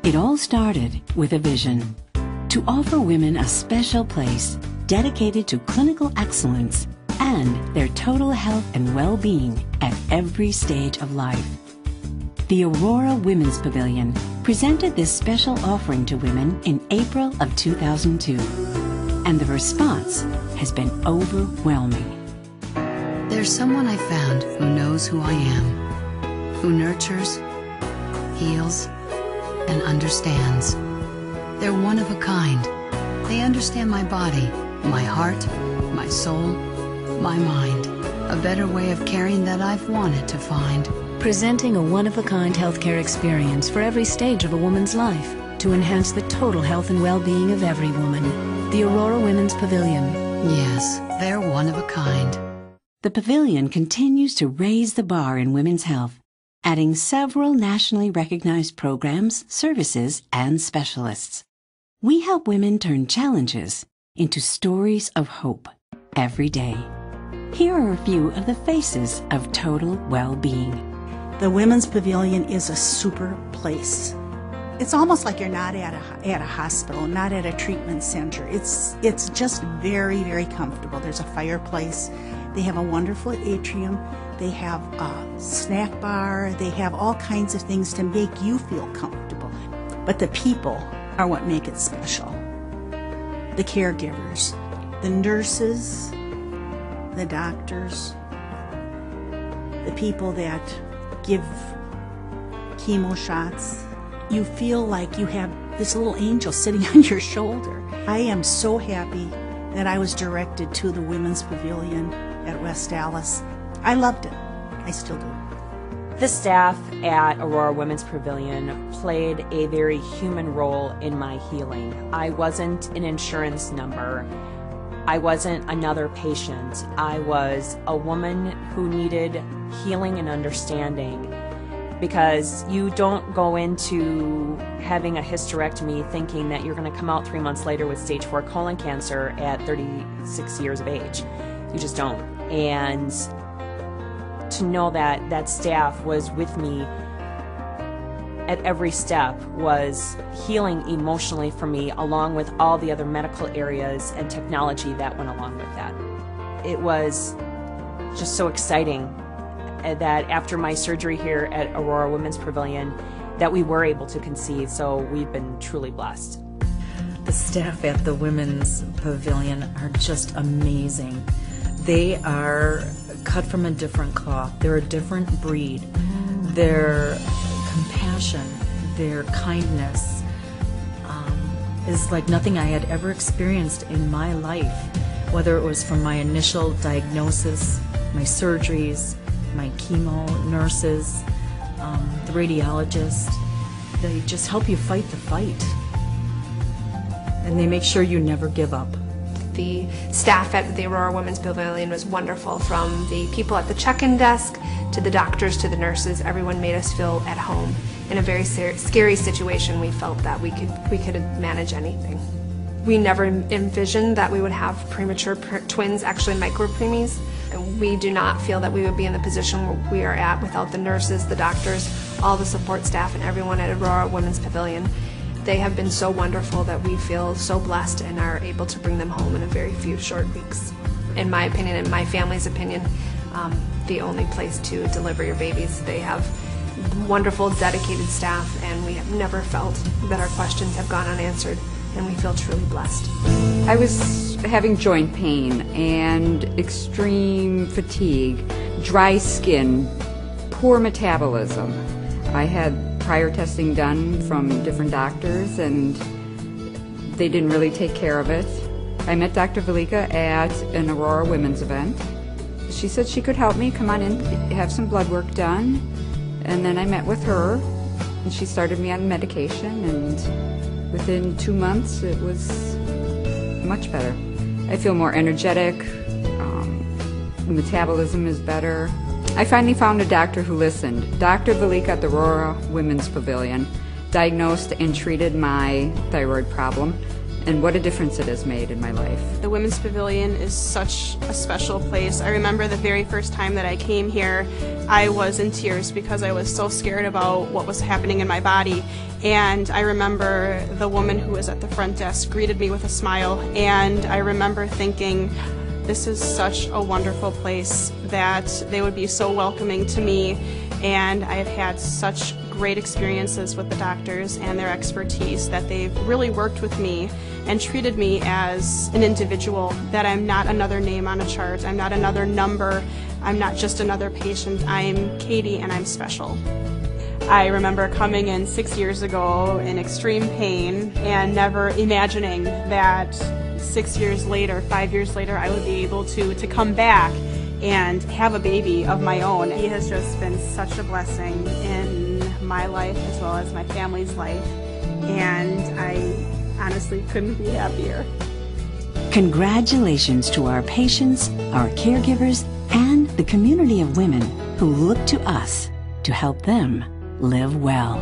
It all started with a vision to offer women a special place dedicated to clinical excellence and their total health and well-being at every stage of life. The Aurora Women's Pavilion presented this special offering to women in April of 2002, and the response has been overwhelming. There's someone I found who knows who I am, who nurtures, heals, and understands. They're one of a kind. They understand my body, my heart, my soul, my mind. A better way of caring that I've wanted to find. Presenting a one-of-a-kind healthcare experience for every stage of a woman's life to enhance the total health and well-being of every woman. The Aurora Women's Pavilion. Yes, they're one of a kind. The Pavilion continues to raise the bar in women's health, adding several nationally recognized programs, services, and specialists. We help women turn challenges into stories of hope every day. Here are a few of the faces of total well-being. The Women's Pavilion is a super place. It's almost like you're not at a hospital, not at a treatment center. It's just very, very comfortable. There's a fireplace. They have a wonderful atrium. They have a snack bar. They have all kinds of things to make you feel comfortable. But the people are what make it special. The caregivers, the nurses, the doctors, the people that give chemo shots. You feel like you have this little angel sitting on your shoulder. I am so happy that I was directed to the Women's Pavilion at West Dallas. I loved it. I still do. The staff at Aurora Women's Pavilion played a very human role in my healing. I wasn't an insurance number. I wasn't another patient. I was a woman who needed healing and understanding, because you don't go into having a hysterectomy thinking that you're going to come out 3 months later with stage 4 colon cancer at 36 years of age. You just don't. And to know that that staff was with me at every step was healing emotionally for me, along with all the other medical areas and technology that went along with that. It was just so exciting that after my surgery here at Aurora Women's Pavilion that we were able to conceive, so we've been truly blessed. The staff at the Women's Pavilion are just amazing. They are cut from a different cloth. They're a different breed. Their compassion, their kindness is like nothing I had ever experienced in my life, whether it was from my initial diagnosis, my surgeries, my chemo nurses, the radiologist. They just help you fight the fight, and they make sure you never give up. The staff at the Aurora Women's Pavilion was wonderful, from the people at the check-in desk to the doctors to the nurses. Everyone made us feel at home. In a very scary situation, we felt that we could manage anything. We never envisioned that we would have premature twins, actually micropreemies. And we do not feel that we would be in the position where we are at without the nurses, the doctors, all the support staff, and everyone at Aurora Women's Pavilion. They have been so wonderful that we feel so blessed and are able to bring them home in a very few short weeks. In my opinion, and my family's opinion, the only place to deliver your babies. They have wonderful, dedicated staff, and we have never felt that our questions have gone unanswered, and we feel truly blessed. I was having joint pain and extreme fatigue, dry skin, poor metabolism. I had prior testing done from different doctors, and they didn't really take care of it. I met Dr. Velika at an Aurora Women's event. She said she could help me come on in, have some blood work done, and then I met with her, and she started me on medication, and within 2 months it was much better. I feel more energetic, the metabolism is better. I finally found a doctor who listened. Dr. Velika at the Aurora Women's Pavilion diagnosed and treated my thyroid problem, and what a difference it has made in my life. The Women's Pavilion is such a special place. I remember the very first time that I came here, I was in tears because I was so scared about what was happening in my body. And I remember the woman who was at the front desk greeted me with a smile, and I remember thinking, this is such a wonderful place that they would be so welcoming to me, and I have had such great experiences with the doctors and their expertise that they've really worked with me and treated me as an individual, that I'm not another name on a chart, I'm not another number, I'm not just another patient, I'm Katie and I'm special. I remember coming in 6 years ago in extreme pain and never imagining that 6 years later, 5 years later, I would be able to come back and have a baby of my own. He has just been such a blessing in my life as well as my family's life, and I honestly couldn't be happier. Congratulations to our patients, our caregivers, and the community of women who look to us to help them live well.